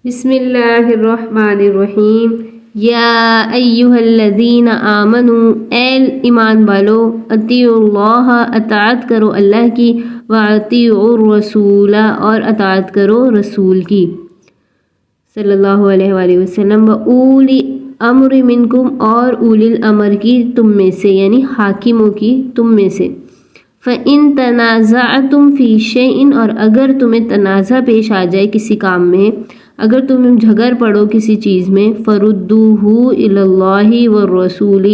بسم اللہ الرحمن الرحیم یا ایہا الذین آمنوا اے ایمان والو اطیعوا اللہ اطاعت کرو اللہ کی واطیعوا الرسول اور اطاعت کرو رسول کی صلی اللہ علیہ وآلہ وسلم اولی امر منکم اور اولی الامر کی تم میں سے یعنی حاکموں کی تم میں سے فَإِن تَنَازَعْتُمْ فِي شَيْءٍ اور اگر تمہیں تنازع پیش آ جائے کسی کام میں اگر تم جھگڑ پڑو کسی چیز میں فَرُدُّوهُ إِلَى اللَّهِ وَالرَّسُولِ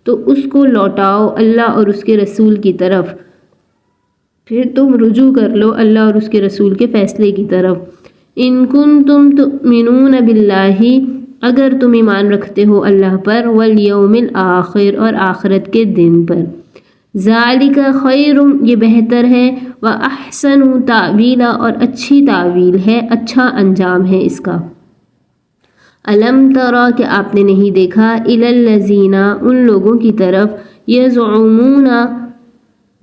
تو اس کو لوٹاؤ اللہ اور اس کے رسول کی طرف، پھر تم رجوع کر لو اللہ اور اس کے رسول کے فیصلے کی طرف۔ إِن كُنتُمْ تُؤْمِنُونَ بِاللَّهِ اگر تم ایمان رکھتے ہو اللہ پر وَالْيَوْمِ الْآخِرِ اور آخرت کے دن پر، ذالک خیر یہ بہتر ہے وَأَحْسَنُ تَأْوِيلًا اور اچھی تعویل ہے، اچھا انجام ہے اس کا۔ الم ترى کہ آپ نے نہیں دیکھا الی الذین ان لوگوں کی طرف یزعمون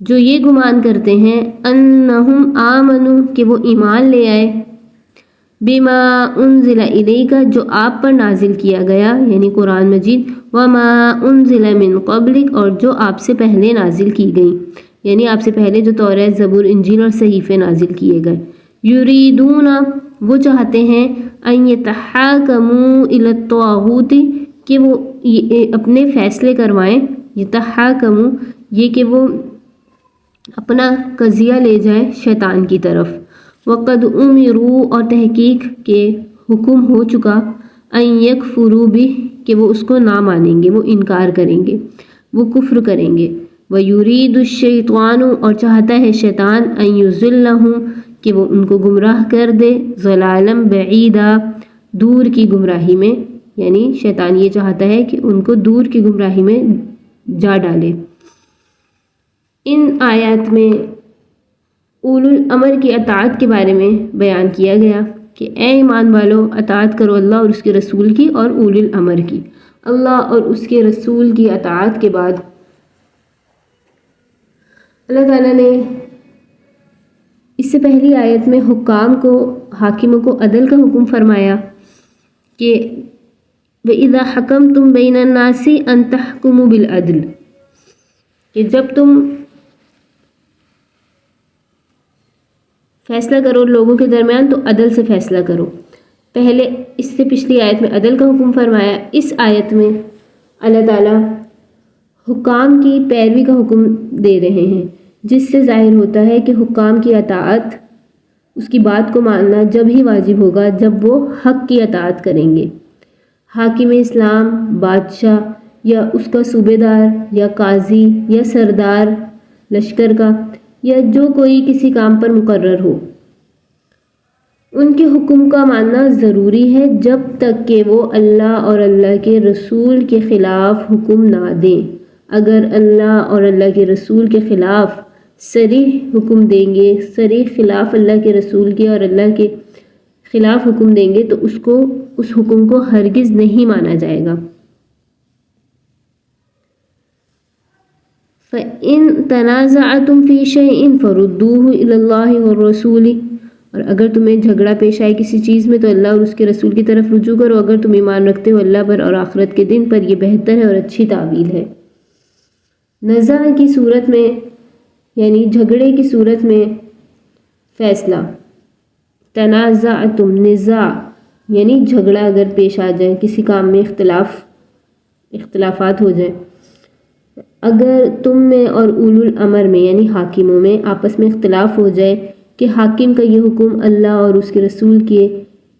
جو یہ گمان کرتے ہیں انہم آمنوا کہ وہ ایمان لے آئے بما انزل الیک جو آپ پر نازل کیا گیا یعنی قرآن مجید وما انزل من قبلک اور جو آپ سے پہلے نازل کی گئی یعنی آپ سے پہلے جو تورات زبور انجیل اور صحیفے نازل کیے گئے، یریدون وہ چاہتے ہیں ان یتحاکموا الی الطاغوت کہ وہ اپنے فیصلے کروائیں، یتحاکموا یہ کہ وہ اپنا قضیہ لے جائیں شیطان کی طرف، وقد امروا اور تحقیق کے حکم ہو چکا ان یکفروا بہ کہ وہ اس کو نہ مانیں گے، وہ انکار کریں گے، وہ کفر کریں گے، وَيُرِيدُ الشَّيْطَانُ اور چاہتا ہے شیطان ان یضلہم کہ وہ ان کو گمراہ کر دے ضلالا بعیدا دور کی گمراہی میں، یعنی شیطان یہ چاہتا ہے کہ ان کو دور کی گمراہی میں جا ڈالے۔ ان آیات میں اولو الامر کی اطاعت کے بارے میں بیان کیا گیا کہ اے ایمان والو اطاعت کرو اللہ اور اس کے رسول کی اور اولی الامر کی۔ اللہ اور اس کے رسول کی اطاعت کے بعد اللہ تعالیٰ نے اس سے پہلی آیت میں حکام کو حاکموں کو عدل کا حکم فرمایا کہ وَإِذَا حَكَمْتُمْ بَيْنَ النَّاسِ أَن تَحْكُمُوا بِالْعَدْلِ کہ جب تم فیصلہ کرو لوگوں کے درمیان تو عدل سے فیصلہ کرو۔ پہلے اس سے پچھلی آیت میں عدل کا حکم فرمایا، اس آیت میں اللہ تعالیٰ حکام کی پیروی کا حکم دے رہے ہیں، جس سے ظاہر ہوتا ہے کہ حکام کی اطاعت اس کی بات کو ماننا جب ہی واجب ہوگا جب وہ حق کی اطاعت کریں گے۔ حاکم اسلام بادشاہ یا اس کا صوبے دار یا قاضی یا سردار لشکر کا یا جو کوئی کسی کام پر مقرر ہو، ان کے حکم کا ماننا ضروری ہے جب تک کہ وہ اللہ اور اللہ کے رسول کے خلاف حکم نہ دیں۔ اگر اللہ اور اللہ کے رسول کے خلاف صریح حکم دیں گے، صریح خلاف اللہ کے رسول کے اور اللہ کے خلاف حکم دیں گے تو اس حکم کو ہرگز نہیں مانا جائے گا۔ فَإِن تَنَازَعْتُمْ فِي شَيْءٍ فَرُدُّوهُ إِلَى اللَّهِ وَالرَّسُولِ اور اگر تمہیں جھگڑا پیش آئے کسی چیز میں تو اللہ اور اس کے رسول کی طرف رجوع کرو اگر تم ایمان رکھتے ہو اللہ پر اور آخرت کے دن پر، یہ بہتر ہے اور اچھی تعویل ہے۔ نزاع کی صورت میں یعنی جھگڑے کی صورت میں فیصلہ، تنازعتم نزاع یعنی جھگڑا اگر پیش آ جائے کسی کام میں اختلافات ہو جائیں، اگر تم میں اور اولو الامر میں یعنی حاکموں میں آپس میں اختلاف ہو جائے کہ حاکم کا یہ حکم اللہ اور اس کے رسول کے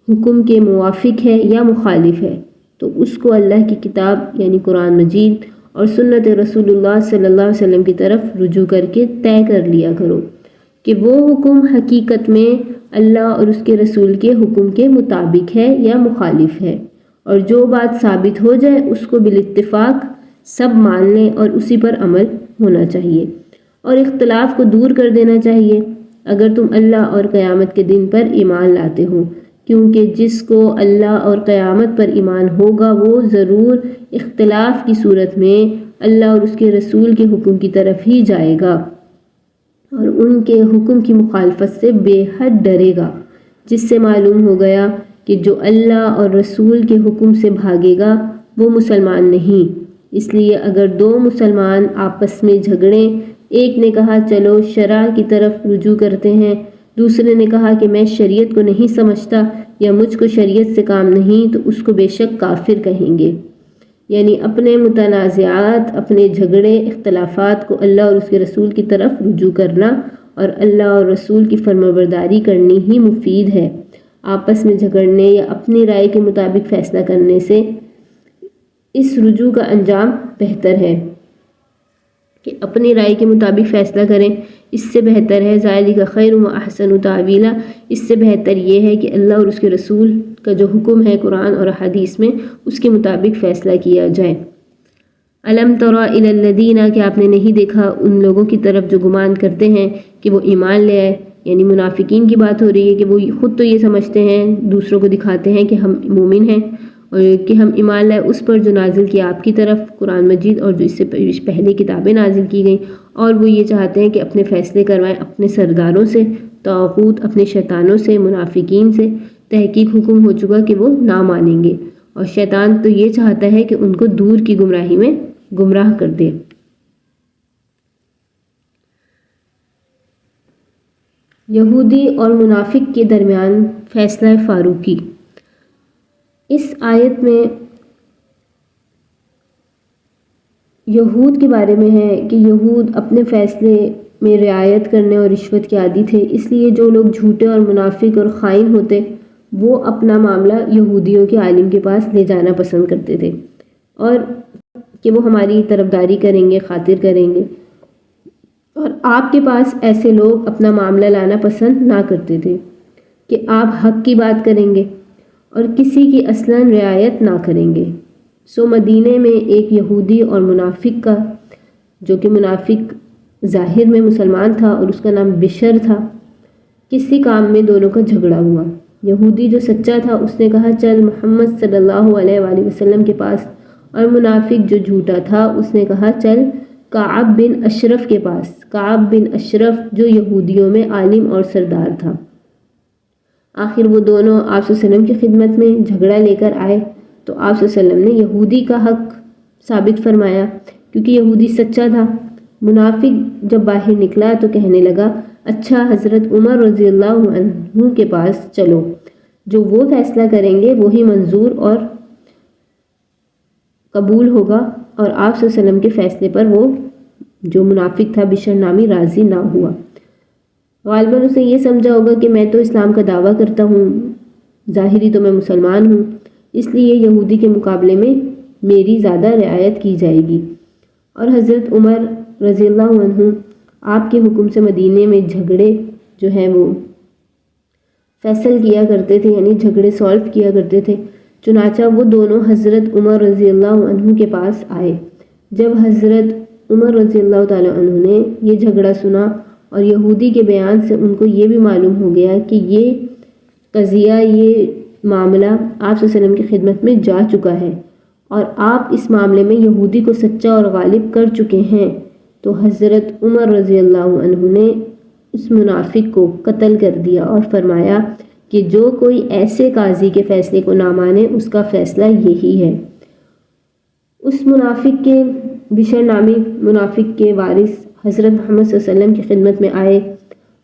حکم کے موافق ہے یا مخالف ہے تو اس کو اللہ کی کتاب یعنی قرآن مجید اور سنت رسول اللہ صلی اللہ علیہ وسلم کی طرف رجوع کر کے طے کر لیا کرو کہ وہ حکم حقیقت میں اللہ اور اس کے رسول کے حکم کے مطابق ہے یا مخالف ہے، اور جو بات ثابت ہو جائے اس کو بالاتفاق سب مان لیں اور اسی پر عمل ہونا چاہیے، اور اختلاف کو دور کر دینا چاہیے اگر تم اللہ اور قیامت کے دن پر ایمان لاتے ہو، کیونکہ جس کو اللہ اور قیامت پر ایمان ہوگا وہ ضرور اختلاف کی صورت میں اللہ اور اس کے رسول کے حکم کی طرف ہی جائے گا اور ان کے حکم کی مخالفت سے بے حد ڈرے گا، جس سے معلوم ہو گیا کہ جو اللہ اور رسول کے حکم سے بھاگے گا وہ مسلمان نہیں۔ اس لیے اگر دو مسلمان آپس میں جھگڑیں، ایک نے کہا چلو شرع کی طرف رجوع کرتے ہیں، دوسرے نے کہا کہ میں شریعت کو نہیں سمجھتا یا مجھ کو شریعت سے کام نہیں، تو اس کو بے شک کافر کہیں گے۔ یعنی اپنے متنازعات، اپنے جھگڑے، اختلافات کو اللہ اور اس کے رسول کی طرف رجوع کرنا اور اللہ اور رسول کی فرمانبرداری کرنی ہی مفید ہے۔ آپس میں جھگڑنے یا اپنی رائے کے مطابق فیصلہ کرنے سے اس رجوع کا انجام بہتر ہے کہ اپنی رائے کے مطابق فیصلہ کریں، اس سے بہتر ہے ذالک خیر و احسن تاویلا، اس سے بہتر یہ ہے کہ اللہ اور اس کے رسول کا جو حکم ہے قرآن اور حدیث میں اس کے مطابق فیصلہ کیا جائے۔ الم تر الی الذین، کہ آپ نے نہیں دیکھا ان لوگوں کی طرف جو گمان کرتے ہیں کہ وہ ایمان لے آئے، یعنی منافقین کی بات ہو رہی ہے کہ وہ خود تو یہ سمجھتے ہیں، دوسروں کو دکھاتے ہیں کہ ہم مومن ہیں اور کہ ہم ایمان لائے اس پر جو نازل کیا آپ کی طرف قرآن مجید اور جو اس سے پہلے کتابیں نازل کی گئیں، اور وہ یہ چاہتے ہیں کہ اپنے فیصلے کروائیں اپنے سرداروں سے، طاغوت اپنے شیطانوں سے، منافقین سے۔ تحقیق حکم ہو چکا کہ وہ نہ مانیں گے، اور شیطان تو یہ چاہتا ہے کہ ان کو دور کی گمراہی میں گمراہ کر دے۔ یہودی اور منافق کے درمیان فیصلہ فاروقی۔ اس آیت میں یہود کے بارے میں ہے کہ یہود اپنے فیصلے میں رعایت کرنے اور رشوت کے عادی تھے، اس لیے جو لوگ جھوٹے اور منافق اور خائن ہوتے وہ اپنا معاملہ یہودیوں کے عالم کے پاس لے جانا پسند کرتے تھے، اور کہ وہ ہماری طرفداری کریں گے، خاطر کریں گے، اور آپ کے پاس ایسے لوگ اپنا معاملہ لانا پسند نہ کرتے تھے کہ آپ حق کی بات کریں گے اور کسی کی اصلاً رعایت نہ کریں گے۔ سو مدینے میں ایک یہودی اور منافق کا، جو کہ منافق ظاہر میں مسلمان تھا اور اس کا نام بشر تھا، کسی کام میں دونوں کا جھگڑا ہوا۔ یہودی جو سچا تھا اس نے کہا چل محمد صلی اللہ علیہ وآلہ وسلم کے پاس، اور منافق جو جھوٹا تھا اس نے کہا چل کعب بن اشرف کے پاس۔ کعب بن اشرف جو یہودیوں میں عالم اور سردار تھا۔ آخر وہ دونوں آپ صلی اللہ علیہ وسلم کی خدمت میں جھگڑا لے کر آئے، تو آپ صلی اللہ علیہ وسلم نے یہودی کا حق ثابت فرمایا کیونکہ یہودی سچا تھا۔ منافق جب باہر نکلا تو کہنے لگا اچھا حضرت عمر رضی اللہ عنہ کے پاس چلو، جو وہ فیصلہ کریں گے وہی منظور اور قبول ہوگا، اور آپ صلی اللہ علیہ وسلم کے فیصلے پر وہ جو منافق تھا بشر نامی راضی نہ ہوا۔ غالباً اسے یہ سمجھا ہوگا کہ میں تو اسلام کا دعویٰ کرتا ہوں، ظاہری تو میں مسلمان ہوں، اس لیے یہودی کے مقابلے میں میری زیادہ رعایت کی جائے گی۔ اور حضرت عمر رضی اللہ عنہ آپ کے حکم سے مدینے میں جھگڑے جو ہیں وہ فیصل کیا کرتے تھے، یعنی جھگڑے سالو کیا کرتے تھے۔ چنانچہ وہ دونوں حضرت عمر رضی اللہ عنہ کے پاس آئے۔ جب حضرت عمر رضی اللہ تعالیٰ عنہ نے یہ جھگڑا سنا اور یہودی کے بیان سے ان کو یہ بھی معلوم ہو گیا کہ یہ قضیہ، یہ معاملہ آپ صلی اللہ علیہ وسلم کی خدمت میں جا چکا ہے اور آپ اس معاملے میں یہودی کو سچا اور غالب کر چکے ہیں، تو حضرت عمر رضی اللہ عنہ نے اس منافق کو قتل کر دیا اور فرمایا کہ جو کوئی ایسے قاضی کے فیصلے کو نہ مانے اس کا فیصلہ یہی ہے۔ اس منافق کے بشر نامی منافق کے وارث حضرت محمد صلی اللہ علیہ وسلم کی خدمت میں آئے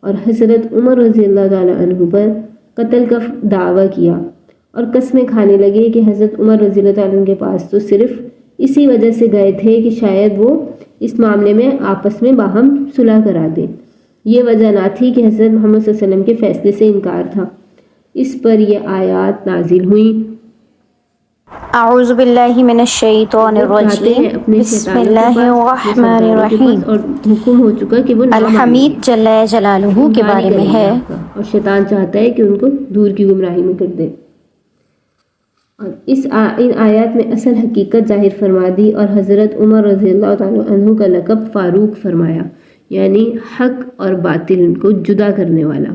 اور حضرت عمر رضی اللہ تعالیٰ عنہ پر قتل کا دعویٰ کیا اور قسمیں کھانے لگے کہ حضرت عمر رضی اللہ تعالیٰ عنہ کے پاس تو صرف اسی وجہ سے گئے تھے کہ شاید وہ اس معاملے میں آپس میں باہم صلح کرا دیں، یہ وجہ نہ تھی کہ حضرت محمد صلی اللہ علیہ وسلم کے فیصلے سے انکار تھا۔ اس پر یہ آیات نازل ہوئیں۔ اعوذ باللہ من الشیطان الرجیم، بسم اللہ الرحمن الرحیم۔ اور حکم ہو چکا کہ وہ الحمید جل جلالہ کے بارے میں ہے، اور شیطان چاہتا ہے کہ ان کو دور کی گمراہی میں کر دے۔ اور ان آیات میں اصل حقیقت ظاہر فرما دی اور حضرت عمر رضی اللہ تعالیٰ عنہ کا لقب فاروق فرمایا، یعنی حق اور باطل کو جدا کرنے والا۔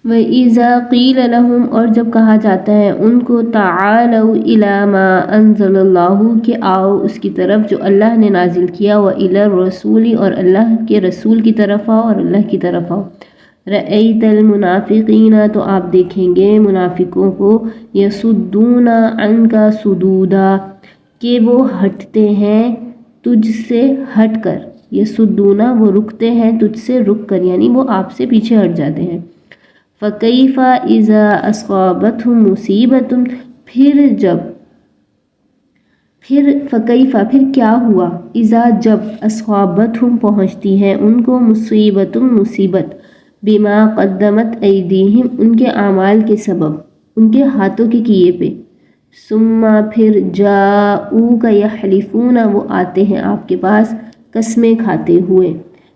وَإِذَا قِيلَ لَهُمْ، اور جب کہا جاتا ہے ان کو تَعَالَوْا إِلَى مَا أَنزَلَ اللَّهُ، کہ آؤ اس کی طرف جو اللہ نے نازل کیا، وَإِلَى الرَّسُولِ، اور اللہ کے رسول کی طرف آؤ اور اللہ کی طرف آؤ، رأیت المنافقین تو آپ دیکھیں گے منافقوں کو یصدون عنک صدودا کہ وہ ہٹتے ہیں تجھ سے ہٹ کر، یصدون وہ رکتے ہیں تجھ سے رک کر، یعنی وہ آپ سے پیچھے ہٹ جاتے ہیں۔ فکیف اذا اصابتہم مصیبۃ پھر کیا ہوا، اذا جب اصابتہم پہنچتی ہے ان کو مصیبت، بما قدمت ایدیہم ان کے اعمال کے سبب، ان کے ہاتھوں کے کیے پہ، ثم پھر جاؤک یحلفون وہ آتے ہیں آپ کے پاس قسمیں کھاتے ہوئے،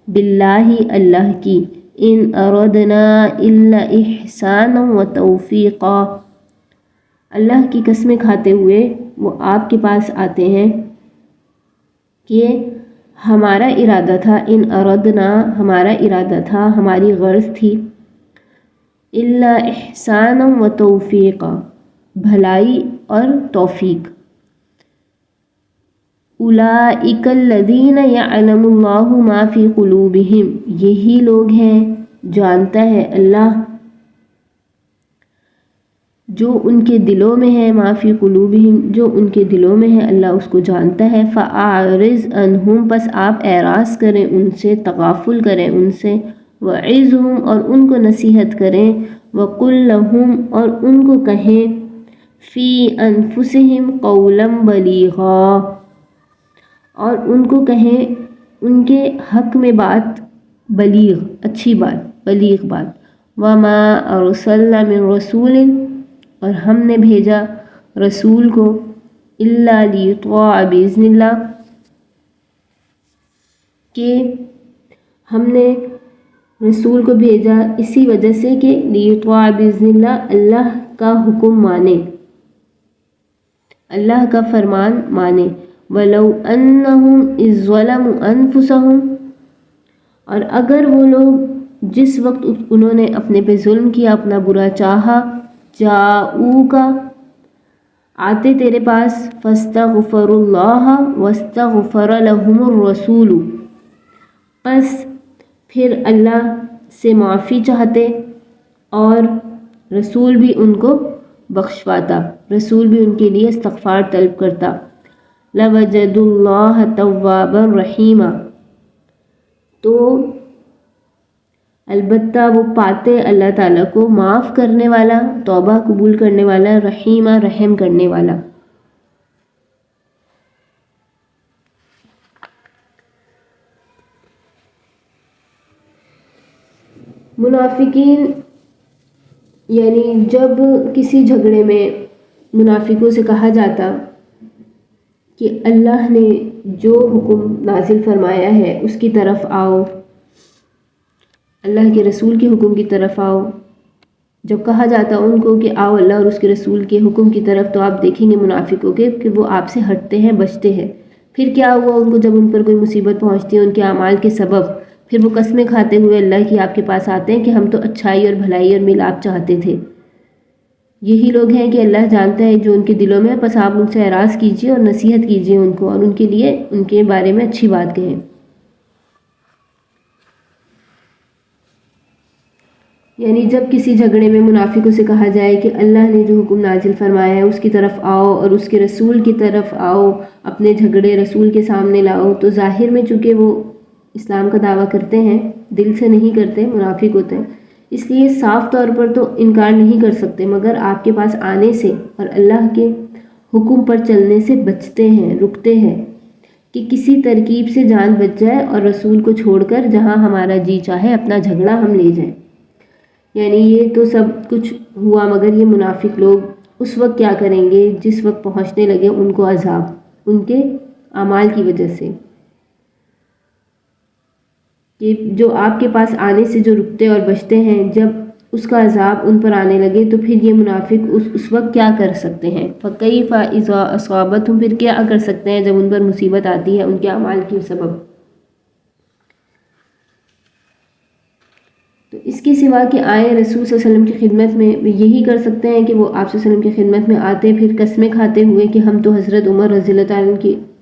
باللہ اللہ کی، ان اردنا الا احسانا و توفیقا اللہ کی قسمیں کھاتے ہوئے وہ آپ کے پاس آتے ہیں کہ ہمارا ارادہ تھا، ان اردنا ہمارا ارادہ تھا، ہماری غرض تھی، الا احسانا و توفیقا بھلائی اور توفیق۔ اولئک الذین یعلم اللہ ما فی قلوبہم یہی لوگ ہیں جانتا ہے اللہ جو ان کے دلوں میں ہے، ما فی قلوبہم جو ان کے دلوں میں ہے اللہ اس کو جانتا ہے۔ فاعرض عنہم پس آپ اعراض کریں ان سے، تغافل کریں ان سے، وعظہم اور ان کو نصیحت کریں، وقل لہم اور ان کو کہیں، فی انفسہم قولا بلیغا اور ان کو کہیں ان کے حق میں بات بلیغ، اچھی بات، بلیغ بات۔ وما ارسلنا من رسول اور ہم نے بھیجا رسول کو الا لیطاع باذن اللہ کہ ہم نے رسول کو بھیجا اسی وجہ سے کہ لیطاع باذن اللہ اللہ کا حکم مانے، اللہ کا فرمان مانے۔ ولو انہم اذ ظلموا انفسہم اور اگر وہ لوگ جس وقت انہوں نے اپنے پہ ظلم کیا، اپنا برا چاہا، جاؤکا آتے تیرے پاس، فاستغفروا اللہ واستغفر لہم الرسول پس پھر اللہ سے معافی چاہتے اور رسول بھی ان کو بخشواتا، رسول بھی ان کے لیے استغفار طلب کرتا، لوجدوا اللہ توابا رحیما تو البتہ وہ پاتے اللہ تعالیٰ کو معاف کرنے والا، توبہ قبول کرنے والا، رحیمہ رحم کرنے والا۔ منافقین یعنی جب کسی جھگڑے میں منافقوں سے کہا جاتا کہ اللہ نے جو حکم نازل فرمایا ہے اس کی طرف آؤ، اللہ کے رسول کے حکم کی طرف آؤ، جب کہا جاتا ان کو کہ آؤ اللہ اور اس کے رسول کے حکم کی طرف، تو آپ دیکھیں گے منافقوں کے کہ وہ آپ سے ہٹتے ہیں، بچتے ہیں۔ پھر کیا ہوا ان کو، جب ان پر کوئی مصیبت پہنچتی ہے ان کے اعمال کے سبب، پھر وہ قسمیں کھاتے ہوئے اللہ کی آپ کے پاس آتے ہیں کہ ہم تو اچھائی اور بھلائی اور ملاپ چاہتے تھے۔ یہی لوگ ہیں کہ اللہ جانتا ہے جو ان کے دلوں میں ہے، بس آپ ان سے اعراض کیجئے اور نصیحت کیجئے ان کو، اور ان کے لیے ان کے بارے میں اچھی بات کہیں۔ یعنی جب کسی جھگڑے میں منافقوں سے کہا جائے کہ اللہ نے جو حکم نازل فرمایا ہے اس کی طرف آؤ اور اس کے رسول کی طرف آؤ، اپنے جھگڑے رسول کے سامنے لاؤ، تو ظاہر میں چونکہ وہ اسلام کا دعویٰ کرتے ہیں، دل سے نہیں کرتے، منافق ہوتے ہیں، اس لیے صاف طور پر تو انکار نہیں کر سکتے، مگر آپ کے پاس آنے سے اور اللہ کے حکم پر چلنے سے بچتے ہیں، رکتے ہیں کہ کسی ترکیب سے جان بچ جائے اور رسول کو چھوڑ کر جہاں ہمارا جی چاہے اپنا جھگڑا ہم لے جائیں۔ یعنی یہ تو سب کچھ ہوا، مگر یہ منافق لوگ اس وقت کیا کریں گے جس وقت پہنچنے لگے ان کو عذاب ان کے اعمال کی وجہ سے، کہ جو آپ کے پاس آنے سے جو رکتے اور بچتے ہیں، جب اس کا عذاب ان پر آنے لگے تو پھر یہ منافق اس وقت کیا کر سکتے ہیں؟ فَكَيْفَ إِذَا أَصَابَتْهُمْ پھر کیا کر سکتے ہیں جب ان پر مصیبت آتی ہے ان کے اعمال کے سبب۔ تو اس کے سوا کہ آئے رسول صلی اللہ علیہ وسلم کی خدمت میں، یہی کر سکتے ہیں کہ وہ آپ صلی اللہ علیہ وسلم کی خدمت میں آتے، پھر قسمیں کھاتے ہوئے کہ ہم تو حضرت عمر رضی اللہ تعالیٰ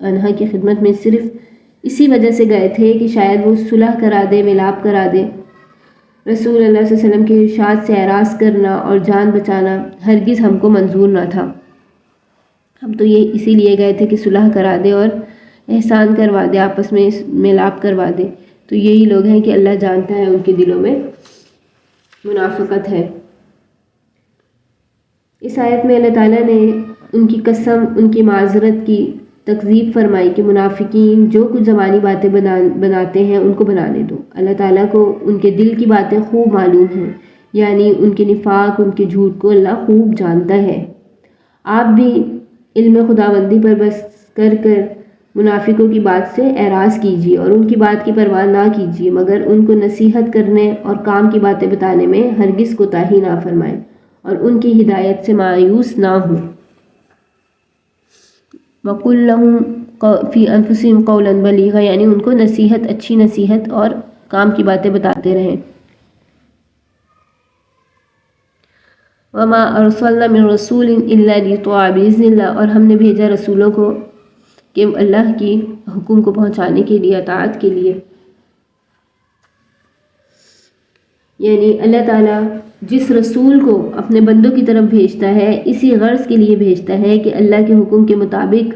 عنہ کی خدمت میں صرف اسی وجہ سے گئے تھے کہ شاید وہ صلح کرا دے، ملاپ کرا دے، رسول اللہ صلی اللہ علیہ وسلم کے ارشاد سے اعراض کرنا اور جان بچانا ہرگز ہم کو منظور نہ تھا. ہم تو یہ اسی لیے گئے تھے کہ صلح کرا دے اور احسان کروا دے، آپس میں ملاپ کروا دے. تو یہی لوگ ہیں کہ اللہ جانتا ہے ان کے دلوں میں منافقت ہے. اس آیت میں اللہ تعالیٰ نے ان کی قسم، ان کی معذرت کی تکذیب فرمائی کہ منافقین جو کچھ زبانی باتیں بناتے ہیں ان کو بنانے دو. اللہ تعالیٰ کو ان کے دل کی باتیں خوب معلوم ہیں، یعنی ان کے نفاق، ان کے جھوٹ کو اللہ خوب جانتا ہے. آپ بھی علم خداوندی پر بس کر منافقوں کی بات سے اعراض کیجیے اور ان کی بات کی پرواہ نہ کیجیے، مگر ان کو نصیحت کرنے اور کام کی باتیں بتانے میں ہرگز کوتاہی نہ فرمائیں اور ان کی ہدایت سے مایوس نہ ہوں. وَقُلْ لَهُمْ فِي أَنفُسِهِمْ قَوْلًا بَلِيغًا، یعنی ان کو نصیحت، اچھی نصیحت اور کام کی باتیں بتاتے رہیں. وَمَا أَرْسَلْنَا مِن رَّسُولٍ إِلَّا لِيُطَاعَ بِإِذْنِ اللَّهِ، اور ہم نے بھیجا رسولوں کو کہ اللہ کی حکم کو پہنچانے کے لیے، اطاعت کے لیے. یعنی اللہ تعالیٰ جس رسول کو اپنے بندوں کی طرف بھیجتا ہے اسی غرض کے لیے بھیجتا ہے کہ اللہ کے حکم کے مطابق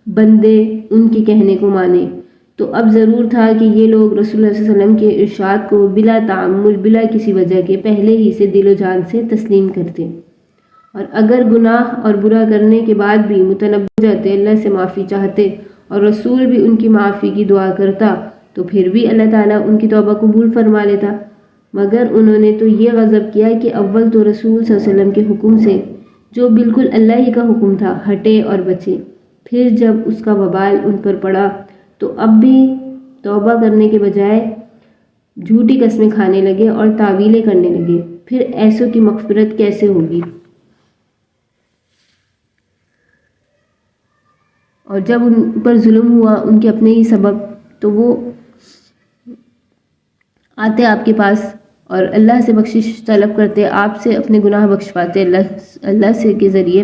بندے ان کے کہنے کو مانیں. تو اب ضرور تھا کہ یہ لوگ رسول اللہ صلی اللہ علیہ وسلم کے ارشاد کو بلا تعمل، بلا کسی وجہ کے پہلے ہی سے دل و جان سے تسلیم کرتے، اور اگر گناہ اور برا کرنے کے بعد بھی متنبہ ہو جاتے، اللہ سے معافی چاہتے اور رسول بھی ان کی معافی کی دعا کرتا، تو پھر بھی اللہ تعالیٰ ان کی توبہ قبول فرما لیتا. مگر انہوں نے تو یہ غضب کیا کہ اول تو رسول صلی اللہ علیہ وسلم کے حکم سے جو بالکل اللہ ہی کا حکم تھا ہٹے اور بچے. پھر جب اس کا وبال ان پر پڑا تو اب بھی توبہ کرنے کے بجائے جھوٹی قسمیں کھانے لگے اور تعویلیں کرنے لگے. پھر ایسوں کی مغفرت کیسے ہوگی؟ اور جب ان پر ظلم ہوا ان کے اپنے ہی سبب، تو وہ آتے آپ کے پاس اور اللہ سے بخشش طلب کرتے، آپ سے اپنے گناہ بخشواتے اللہ سے کے ذریعے.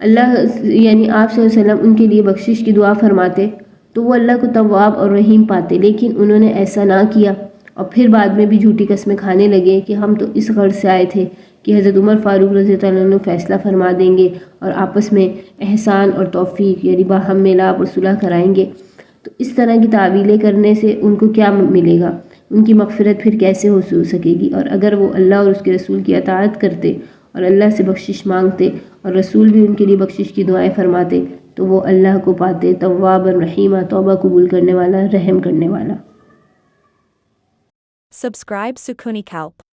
اللہ یعنی آپ صلی اللہ علیہ وسلم ان کے لیے بخشش کی دعا فرماتے تو وہ اللہ کو تواب اور رحیم پاتے. لیکن انہوں نے ایسا نہ کیا اور پھر بعد میں بھی جھوٹی قسمیں کھانے لگے کہ ہم تو اس غرض سے آئے تھے کہ حضرت عمر فاروق رضی اللہ عنہ فیصلہ فرما دیں گے اور آپس میں احسان اور توفیق یعنی باہم میلاپ اور صلح کرائیں گے. تو اس طرح کی تعویلیں کرنے سے ان کو کیا ملے گا؟ ان کی مغفرت پھر کیسے ہو سکے گی؟ اور اگر وہ اللہ اور اس کے رسول کی اطاعت کرتے اور اللہ سے بخشش مانگتے اور رسول بھی ان کے لیے بخشش کی دعائیں فرماتے تو وہ اللہ کو پاتے، تواب الرحیمہ، توبہ قبول کرنے والا، رحم کرنے والا. Subscribe Sukuni Kalp.